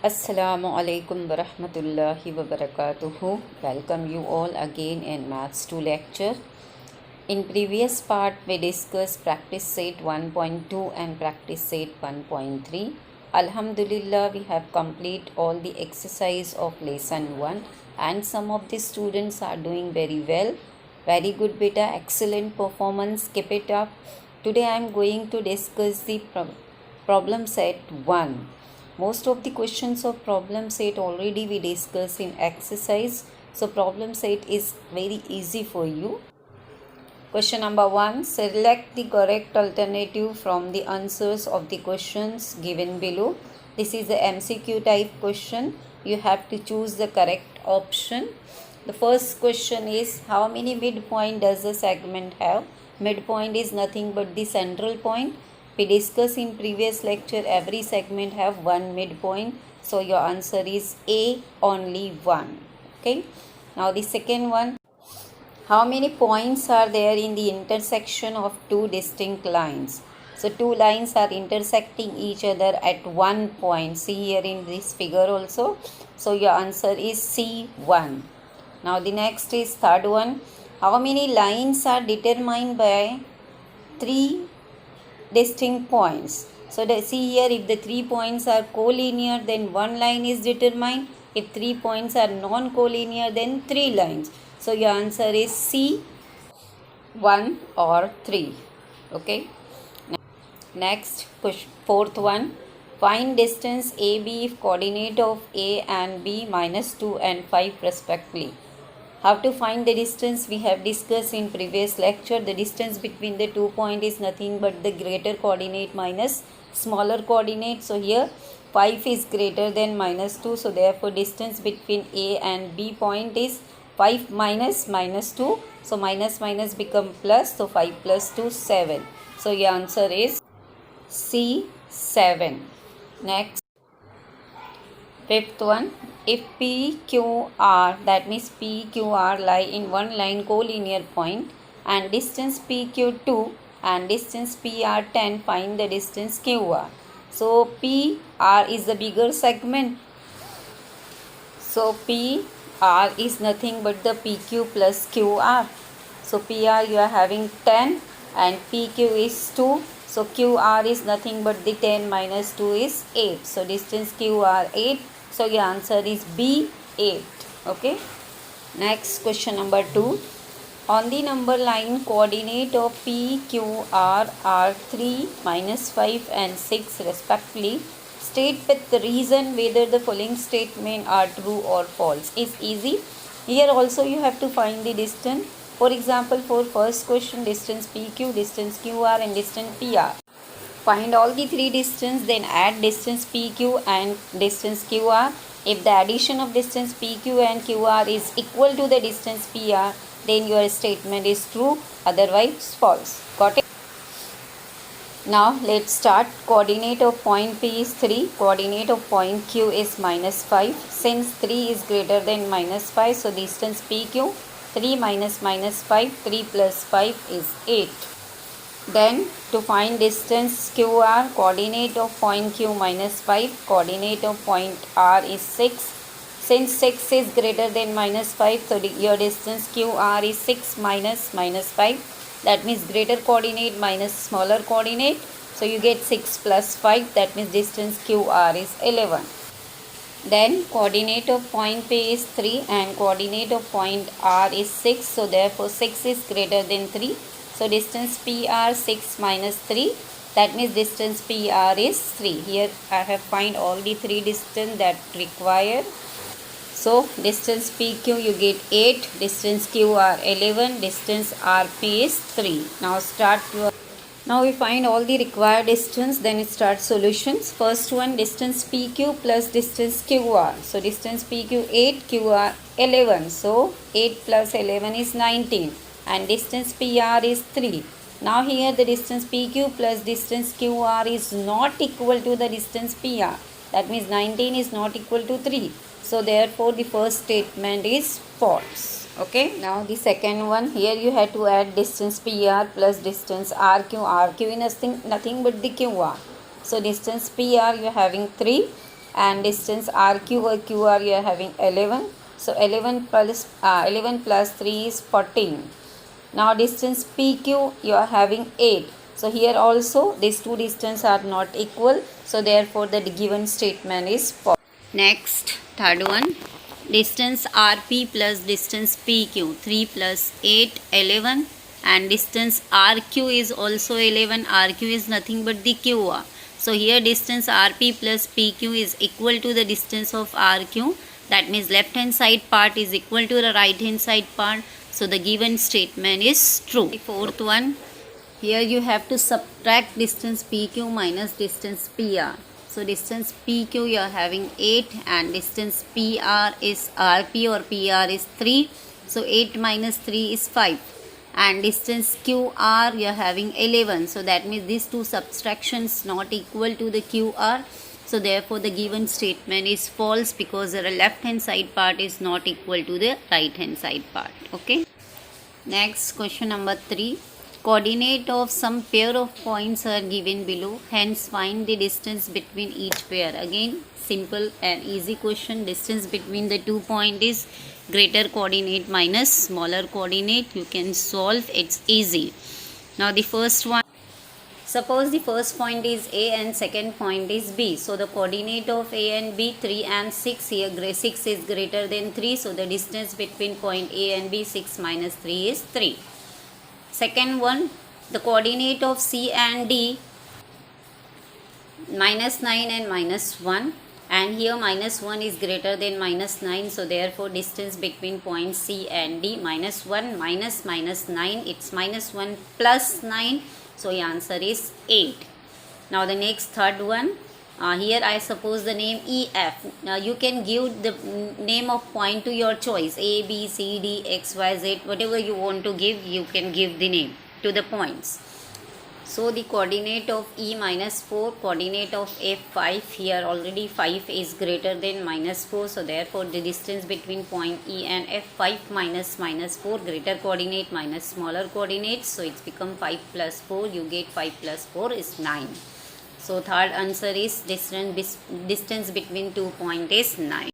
Assalamu alaikum warahmatullahi wabarakatuh. Welcome you all again in Maths 2 lecture. In previous part we discussed practice set 1.2 and practice set 1.3. Alhamdulillah, we have complete all the exercise of lesson 1 and some of the students are doing very well. Very good beta, excellent performance, keep it up. Today I am going to discuss the problem set 1. Most of the questions of problem set already we discussed in exercise. So problem set is very easy for you. Question number 1. Select the correct alternative from the answers of the questions given below. This is the MCQ type question. You have to choose the correct option. The first question is, how many midpoint does a segment have? Midpoint is nothing but the central point. We discussed in previous lecture every segment have one midpoint. So your answer is A, only one. Okay. Now the second one. How many points are there in the intersection of two distinct lines? So two lines are intersecting each other at one point. See here in this figure also. So your answer is C1. Now the next is third one. How many lines are determined by three distinct points? So see here, if the 3 points are collinear, then one line is determined. If 3 points are non-collinear, then 3 lines. So your answer is C, 1 or 3. Okay. Next, fourth one. Find distance AB if coordinate of A and B minus 2 and 5 respectively. How to find the distance we have discussed in previous lecture. The distance between the 2 points is nothing but the greater coordinate minus smaller coordinate. So here 5 is greater than minus 2. So therefore distance between A and B point is 5 minus minus 2. So minus minus become plus. So 5 plus 2, 7. So your answer is C, 7. Next, fifth one. If PQR, that means PQR lie in one line collinear point and distance PQ2 and distance PR10, find the distance QR. So PR is the bigger segment. So PR is nothing but the PQ plus QR. So PR you are having 10 and PQ is 2. So QR is nothing but the 10 minus 2 is 8. So distance QR 8. So your answer is B, 8. Okay. Next, question number 2. On the number line, coordinate of P, Q, R are 3, minus 5 and 6 respectively. State with the reason whether the following statement are true or false. Is easy. Here also you have to find the distance. For example, for first question, distance PQ, distance QR and distance PR. Find all the three distance, then add distance PQ and distance QR. If the addition of distance PQ and QR is equal to the distance PR, then your statement is true, otherwise false. Got it? Now let's start. Coordinate of point P is 3. Coordinate of point Q is minus 5. Since 3 is greater than minus 5, so distance PQ, 3 minus minus 5, 3 plus 5 is 8. Then to find distance QR, coordinate of point Q minus 5, coordinate of point R is 6. Since 6 is greater than minus 5, so your distance QR is 6 minus minus 5. That means greater coordinate minus smaller coordinate. So you get 6 plus 5. That means distance QR is 11. Then coordinate of point P is 3 and coordinate of point R is 6. So therefore 6 is greater than 3. So distance PR 6 minus 3, that means distance PR is 3. Here I have find all the three distance that require. So distance PQ you get 8, distance QR 11, distance RP is 3. Now we find all the required distance, then it starts solutions. First one, distance PQ plus distance QR. So distance PQ 8, QR 11. So 8 plus 11 is 19. And distance PR is 3. Now here the distance PQ plus distance QR is not equal to the distance PR. That means 19 is not equal to 3. So therefore the first statement is false. Okay. Now the second one, here you have to add distance PR plus distance RQ. RQ is nothing but the QR. So distance PR you are having 3 and distance RQ or QR you are having 11. So 11 plus 3 is 14. Now distance PQ you are having 8. So here also these two distances are not equal. So therefore the given statement is false. Next, third one. Distance RP plus distance PQ 3 plus 8 11, and distance RQ is also 11. RQ is nothing but the QR. So here distance RP plus PQ is equal to the distance of RQ. That means left hand side part is equal to the right hand side part. So the given statement is true. The fourth one. Here you have to subtract distance PQ minus distance PR. So distance PQ you are having 8 and distance PR is RP or PR is 3. So 8 minus 3 is 5. And distance QR you are having 11. So that means these two subtractions not equal to the QR. So therefore the given statement is false because the left hand side part is not equal to the right hand side part. Okay. Next, question number 3. Coordinate of some pair of points are given below. Hence find the distance between each pair. Again, simple and easy question. Distance between the 2 points is greater coordinate minus smaller coordinate. You can solve. It's easy. Now the first one. Suppose the first point is A and second point is B. So the coordinate of A and B 3 and 6. Here 6 is greater than 3. So the distance between point A and B 6 minus 3 is 3. Second one, the coordinate of C and D minus 9 and minus 1, and here minus 1 is greater than minus 9. So therefore distance between points C and D minus 1 minus minus 9, it's minus 1 plus 9. So the answer is 8. Now the next third one, here I suppose the name EF. Now you can give the name of point to your choice, A, B, C, D, X, Y, Z, whatever you want to give, you can give the name to the points. So the coordinate of E minus 4, coordinate of F 5, here already 5 is greater than minus 4. So therefore the distance between point E and F 5 minus minus 4, greater coordinate minus smaller coordinates. So it's become 5 plus 4, you get 5 plus 4 is 9. So third answer is distance between 2 points is 9.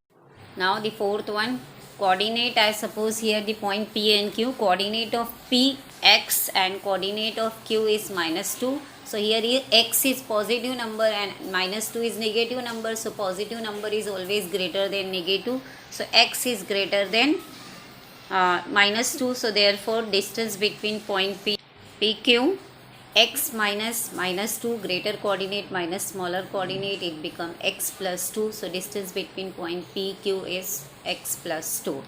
Now the fourth one, coordinate, I suppose here the point P and Q, coordinate of P X and coordinate of Q is minus 2. So here X is positive number and minus 2 is negative number. So positive number is always greater than negative. So X is greater than minus 2. So therefore distance between point PQ X minus minus 2, greater coordinate minus smaller coordinate, it become X plus 2. So distance between point PQ is X plus 2.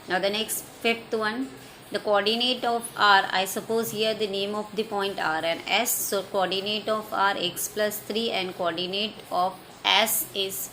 Now the next fifth one, the coordinate of R, I suppose here the name of the point R and S. So coordinate of R X plus 3 and coordinate of S is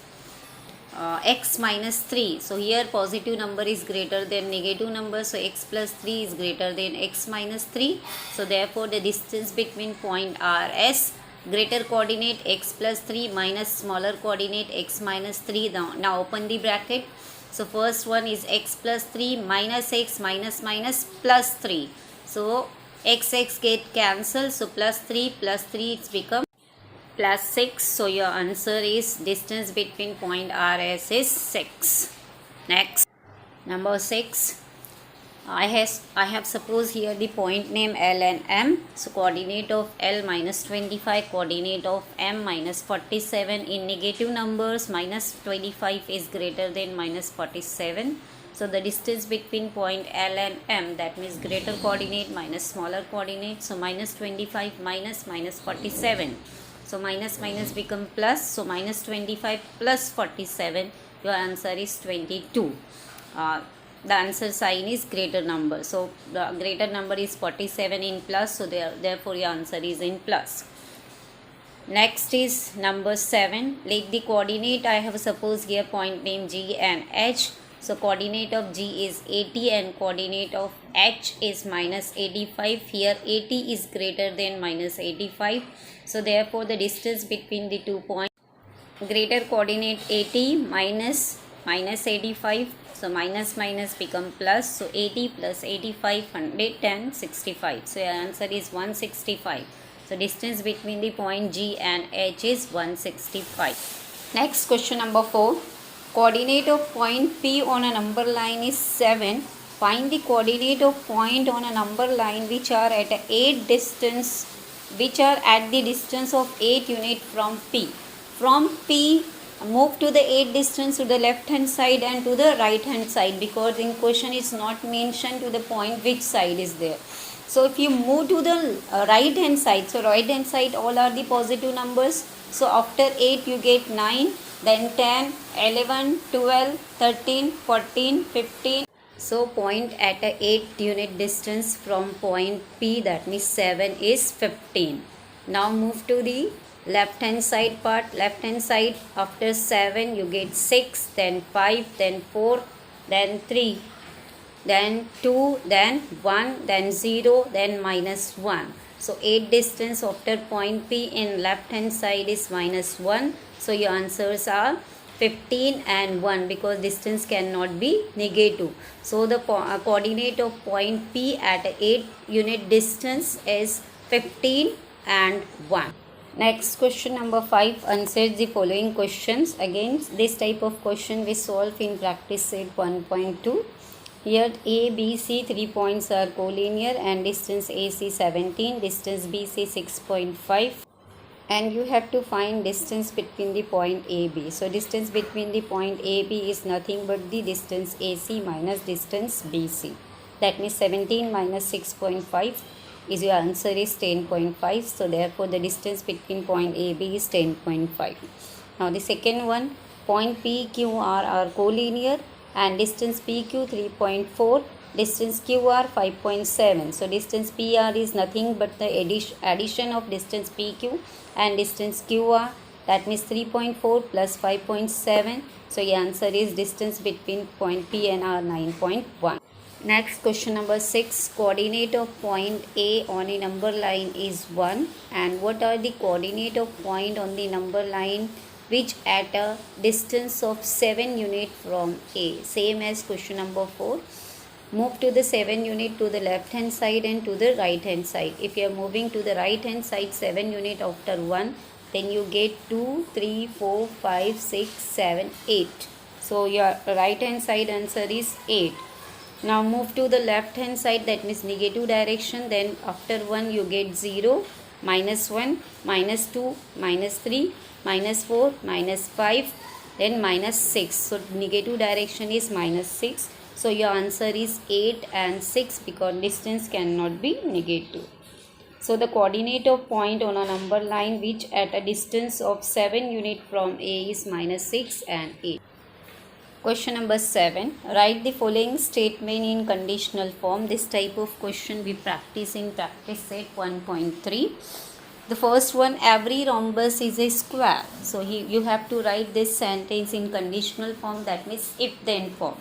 X minus 3. So here positive number is greater than negative number. So X plus 3 is greater than X minus 3. So therefore the distance between point RS, greater coordinate X plus 3 minus smaller coordinate X minus 3. Now open the bracket. So first one is X plus 3 minus X minus minus plus 3. So X get cancelled. So plus 3 it's become plus 6. So your answer is distance between point RS is 6. Next, number 6. I have suppose here the point name L and M. So coordinate of L minus 25, coordinate of M minus 47. In negative numbers minus 25 is greater than minus 47. So the distance between point L and M, that means greater coordinate minus smaller coordinate. So minus 25 minus minus 47. So minus minus become plus. So minus 25 plus 47. Your answer is 22. The answer sign is greater number. So the greater number is 47 in plus. So therefore your answer is in plus. Next is number 7. Let the coordinate, I have suppose here point name G and H. So coordinate of G is 80 and coordinate of H is minus 85. Here 80 is greater than minus 85. So therefore the distance between the 2 points, greater coordinate 80 minus minus 85. So minus minus become plus. So 80 plus 85, 110, 65. So your answer is 165. So distance between the point G and H is 165. Next question number 4. Coordinate of point P on a number line is 7. Find the coordinate of point on a number line which are at the distance of 8 unit from P. From P, move to the 8 distance to the left hand side and to the right hand side, because in question is not mentioned to the point which side is there. So if you move to the right hand side, so right hand side all are the positive numbers. So after 8 you get 9, then 10, 11, 12, 13, 14, 15. So point at a 8 unit distance from point P, that means 7 is 15. Now move to the left hand side part. Left hand side, after 7 you get 6, then 5, then 4, then 3, then 2, then 1, then 0, then minus 1. So 8 distance after point P in left hand side is minus 1. So your answers are 15 and 1, because distance cannot be negative. So the coordinate of point P at 8 unit distance is 15 and 1. Next question number 5. Answer the following questions. Again, this type of question we solve in practice set 1.2. Here A, B, C 3 points are collinear and distance AC 17, distance BC 6.5, and you have to find distance between the point AB. So distance between the point AB is nothing but the distance AC minus distance BC. That means 17 minus 6.5 is your answer is 10.5. So therefore the distance between point AB is 10.5. Now the second one, point PQR are collinear and distance PQ 3.4, distance QR 5.7. So distance PR is nothing but the addition of distance PQ and distance QR, that means 3.4 plus 5.7. So your answer is distance between point P and R 9.1. Next question number 6. Coordinate of point A on a number line is 1, and what are the coordinate of point on the number line which at a distance of 7 unit from A? Same as question number 4. Move to the 7 unit to the left hand side and to the right hand side. If you are moving to the right hand side 7 unit after 1, then you get 2, 3, 4, 5, 6, 7, 8. So your right hand side answer is 8. Now move to the left hand side, that means negative direction. Then after 1 you get 0, minus 1, minus 2, minus 3, minus 4, minus 5, then minus 6. So negative direction is minus 6. So your answer is 8 and 6, because distance cannot be negative. So the coordinate of point on a number line which at a distance of 7 unit from A is minus 6 and 8. Question number 7. Write the following statement in conditional form. This type of question we practice in practice set 1.3. The first one, every rhombus is a square. So you have to write this sentence in conditional form, that means if then form.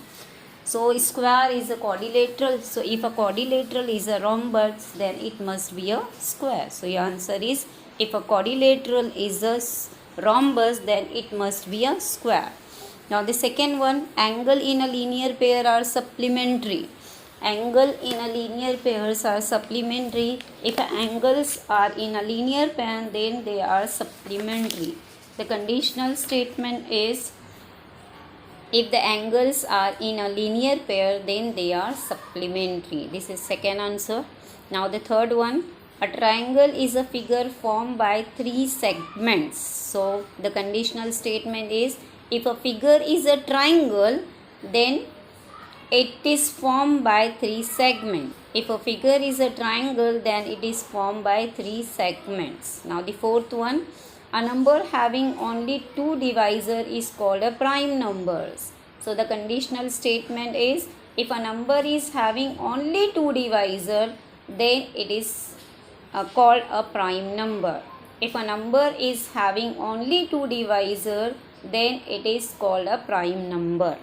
So square is a quadrilateral. So if a quadrilateral is a rhombus, then it must be a square. So your answer is, if a quadrilateral is a rhombus, then it must be a square. Now the second one, angle in a linear pair are supplementary. Angle in a linear pairs are supplementary. If angles are in a linear pair, then they are supplementary. The conditional statement is, if the angles are in a linear pair, then they are supplementary. This is second answer. Now the third one, a triangle is a figure formed by 3 segments. So the conditional statement is, if a figure is a triangle, then it is formed by 3 segments. If a figure is a triangle, then it is formed by 3 segments. Now the fourth one, a number having only 2 divisors is called a prime numbers. So the conditional statement is, if a number is having only 2 divisors, then it is called a prime number. If a number is having only 2 divisors, then it is called a prime number.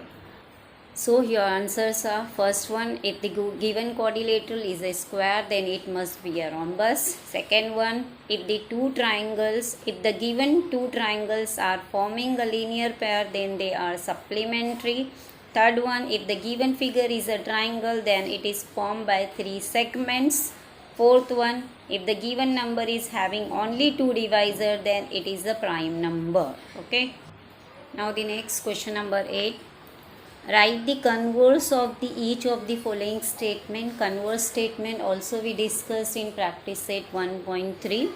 So your answers are, first one, if the given quadrilateral is a square, then it must be a rhombus. Second one, if the given two triangles are forming a linear pair, then they are supplementary. Third one, if the given figure is a triangle, then it is formed by 3 segments. Fourth one, if the given number is having only 2 divisors, then it is a prime number. Okay. Now the next question number 8. Write the converse of each of the following statement. Converse statement also we discussed in practice set 1.3.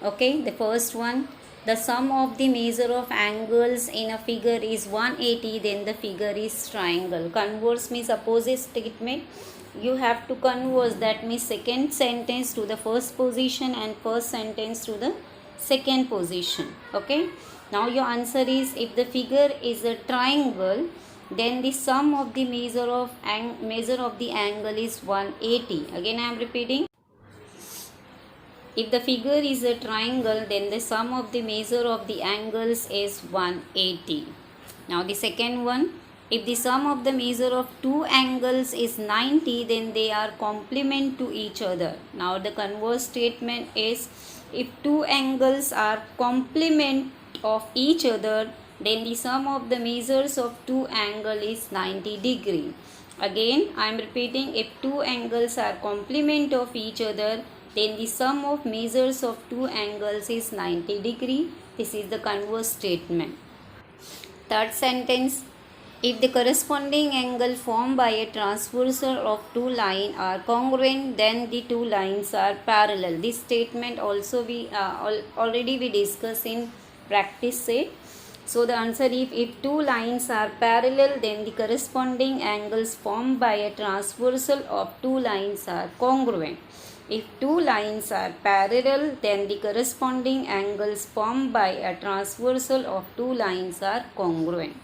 Okay, the first one, the sum of the measure of angles in a figure is 180, then the figure is triangle. Converse means opposite statement. You have to converse, that means second sentence to the first position and first sentence to the second position. Okay, now your answer is, if the figure is a triangle, then the sum of the measure of the angle is 180. Again I am repeating, if the figure is a triangle, then the sum of the measure of the angles is 180. Now the second one, if the sum of the measure of two angles is 90, then they are complement to each other. Now the converse statement is, if two angles are complement of each other, then the sum of the measures of two angles is 90 degree. Again I am repeating, if two angles are complement of each other, then the sum of measures of two angles is 90 degree. This is the converse statement. Third sentence, if the corresponding angle formed by a transversal of two lines are congruent, then the two lines are parallel. This statement also we already we discussed in practice set. So the answer is, if two lines are parallel, then the corresponding angles formed by a transversal of two lines are congruent. If two lines are parallel, then the corresponding angles formed by a transversal of two lines are congruent.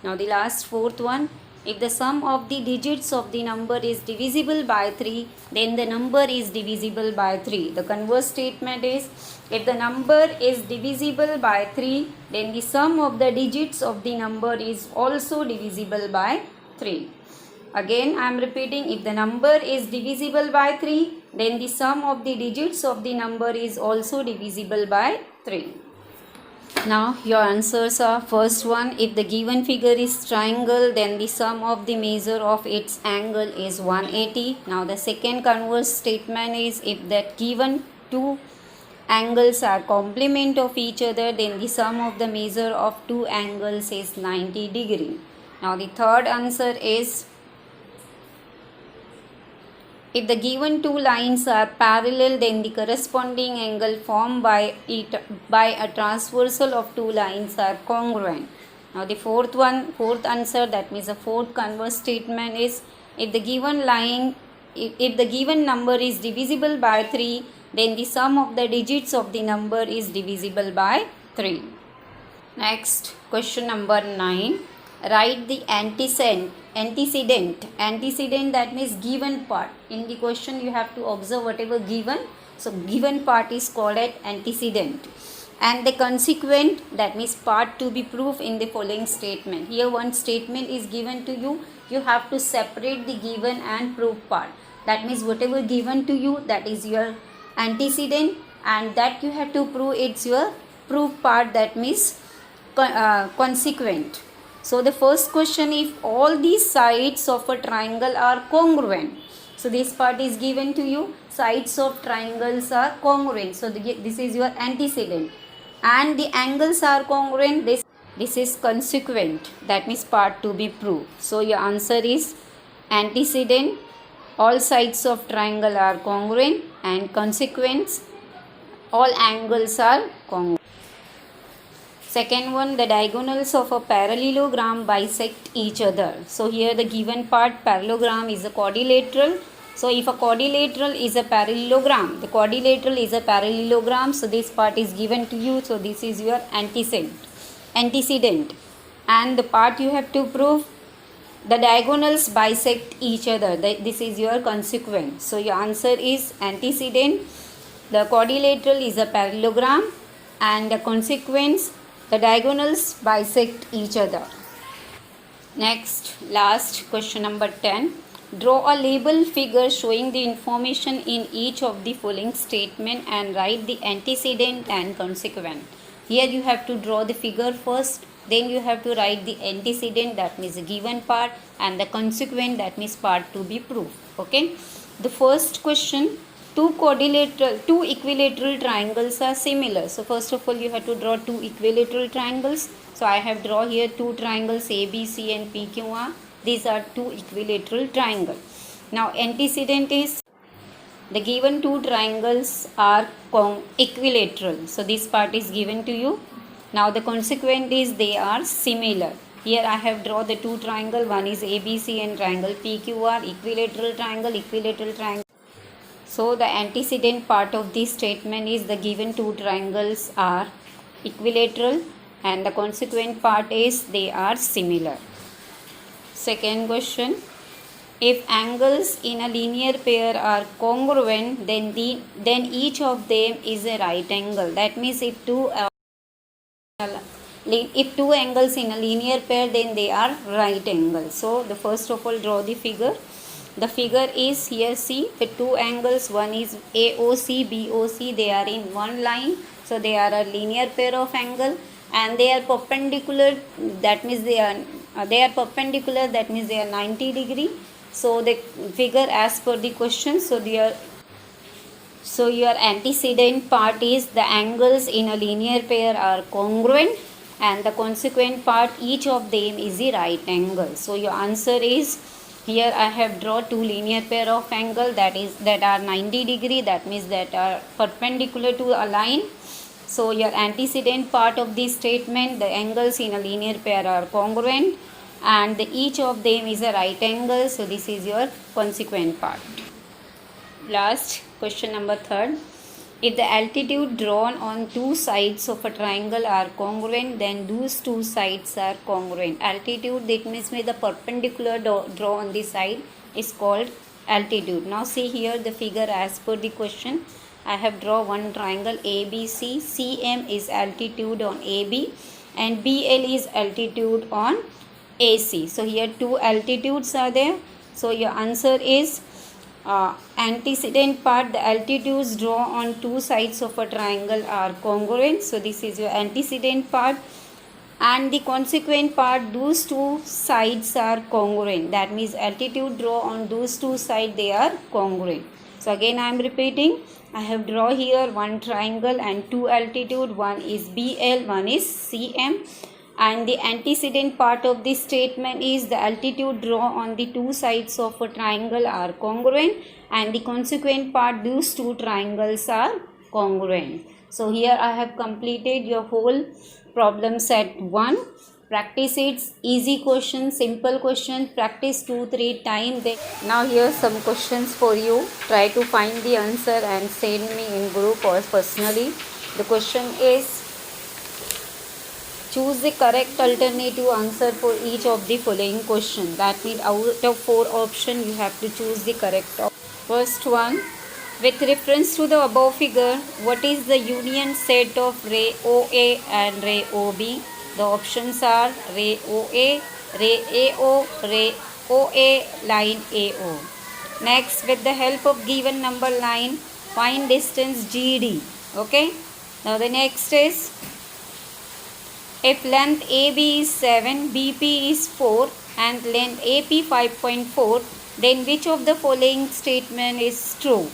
Now the last fourth one, if the sum of the digits of the number is divisible by 3, then the number is divisible by 3. The converse statement is, if the number is divisible by 3, then the sum of the digits of the number is also divisible by 3. Again I am repeating, if the number is divisible by 3, then the sum of the digits of the number is also divisible by 3. Now your answers are, first one, if the given figure is triangle, then the sum of the measure of its angle is 180. Now the second converse statement is, if that given two angles are complement of each other, then the sum of the measure of two angles is 90 degree. Now the third answer is, if the given two lines are parallel, then the corresponding angle formed by a transversal of two lines are congruent. Now the fourth answer, that means the fourth converse statement is, if the given number is divisible by 3, then the sum of the digits of the number is divisible by 3. Next, question number 9. Write the antecedent, that means given part. In the question you have to observe whatever given. So given part is called as antecedent. And the consequent, that means part to be proved in the following statement. Here one statement is given to you. You have to separate the given and proved part. That means whatever given to you, that is your antecedent, and that you have to prove it's your proved part, that means consequent. So the first question, if all these sides of a triangle are congruent. So this part is given to you, sides of triangles are congruent. So this is your antecedent. And the angles are congruent, this is consequent, that means part to be proved. So your answer is antecedent, all sides of triangle are congruent, and consequence, all angles are congruent. Second one, the diagonals of a parallelogram bisect each other. So here the given part, parallelogram is a quadrilateral. So if a quadrilateral is a parallelogram, the quadrilateral is a parallelogram. So this part is given to you. So this is your antecedent. And the part you have to prove, the diagonals bisect each other. This is your consequent. So your answer is antecedent. The quadrilateral is a parallelogram, and the consequence, the diagonals bisect each other. Next, last question number 10. Draw a label figure showing the information in each of the following statement and write the antecedent and consequent. Here you have to draw the figure first, then you have to write the antecedent, that means the given part, and the consequent, that means part to be proved. Okay. The first question, two equilateral triangles are similar. So first of all you have to draw two equilateral triangles. So I have drawn here two triangles ABC and PQR. These are two equilateral triangles. Now antecedent is the given two triangles are equilateral. So this part is given to you. Now the consequent is they are similar. Here I have drawn the two triangle. One is ABC and triangle PQR, equilateral triangle, equilateral triangle. So the antecedent part of this statement is the given two triangles are equilateral and the consequent part is they are similar. Second question. If angles in a linear pair are congruent, then each of them is a right angle. That means if two angles in a linear pair, then they are right angles. So the first of all draw the figure. The figure is here, see the two angles, one is AOC, BOC, they are in one line. So they are a linear pair of angle and they are perpendicular, that means they are perpendicular, that means they are 90 degree. So the figure as per the question, so your antecedent part is the angles in a linear pair are congruent and the consequent part each of them is a right angle. So your answer is, here I have drawn two linear pair of angle that are 90 degree, that means that are perpendicular to a line. So your antecedent part of this statement, the angles in a linear pair are congruent and each of them is a right angle. So this is your consequent part. Last question number third. If the altitude drawn on two sides of a triangle are congruent, then those two sides are congruent. Altitude, that means the perpendicular draw on the side is called altitude. Now see here the figure as per the question. I have drawn one triangle ABC. CM is altitude on AB and BL is altitude on AC. So here two altitudes are there. So your answer is antecedent part, the altitudes drawn on two sides of a triangle are congruent. So this is your antecedent part and the consequent part, those two sides are congruent. That means altitude drawn on those two sides, they are congruent. So again I am repeating, I have drawn here one triangle and two altitude, one is BL, one is CM. And the antecedent part of this statement is the altitude drawn on the two sides of a triangle are congruent and the consequent part, those two triangles are congruent. So here I have completed your whole problem set 1. Practice it, easy question, simple question, practice 2-3 times. Now here some questions for you. Try to find the answer and send me in group or personally. The question is, choose the correct alternative answer for each of the following questions. That means out of 4 options, you have to choose the correct option. First one, with reference to the above figure, what is the union set of ray OA and ray OB? The options are ray OA, ray AO, ray OA, line AO. Next, with the help of given number line, find distance GD. Okay. Now the next is, if length AB is 7, BP is 4 and length AP 5.4, then which of the following statement is true?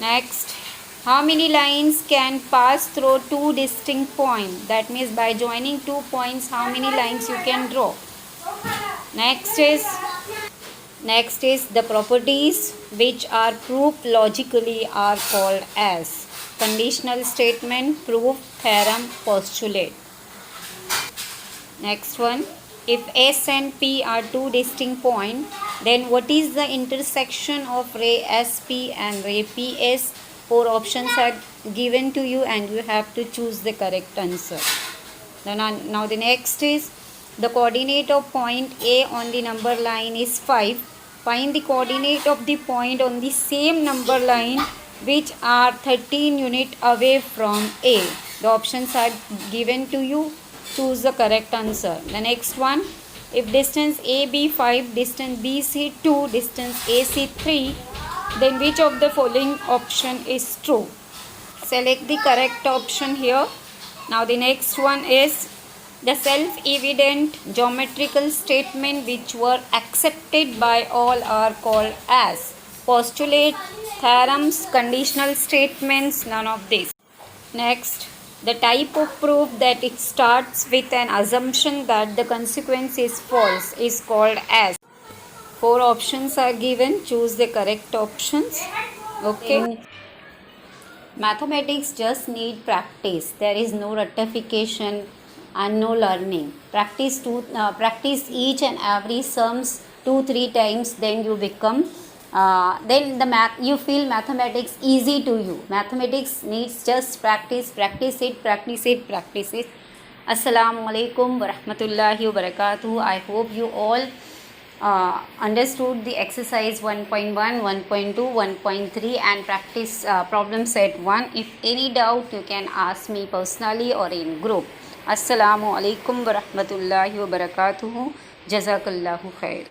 Next, how many lines can pass through two distinct points? That means by joining 2 points, how many lines you can draw? Next is the properties which are proved logically are called as conditional statement, proof, theorem, postulate. Next one, if S and P are two distinct points, then what is the intersection of ray SP and ray PS? 4 options are given to you and you have to choose the correct answer. Now the next is, the coordinate of point A on the number line is 5. Find the coordinate of the point on the same number line which are 13 units away from A. The options are given to you. Choose the correct answer. The next one, if distance AB 5, distance BC 2, distance AC 3, then which of the following option is true? Select the correct option here. Now the next one is, the self-evident geometrical statement which were accepted by all are called as postulate, theorems, conditional statements, none of these. Next, The type of proof that it starts with an assumption that the consequence is false is called as. Four options are given. Choose the correct options. Okay. Mathematics just need practice. There is no rectification and no learning. Practice each and every sums 2-3 times, then you become then you feel mathematics easy to you. Mathematics needs just practice. Practice it. Assalamu alaikum wa rahmatullahi wa barakatuh. I hope you all understood the exercise 1.1, 1.2, 1.3 and practice problem set 1. If any doubt, you can ask me personally or in group. Assalamu alaikum wa rahmatullahi wa barakatuh. Jazakallahu khair.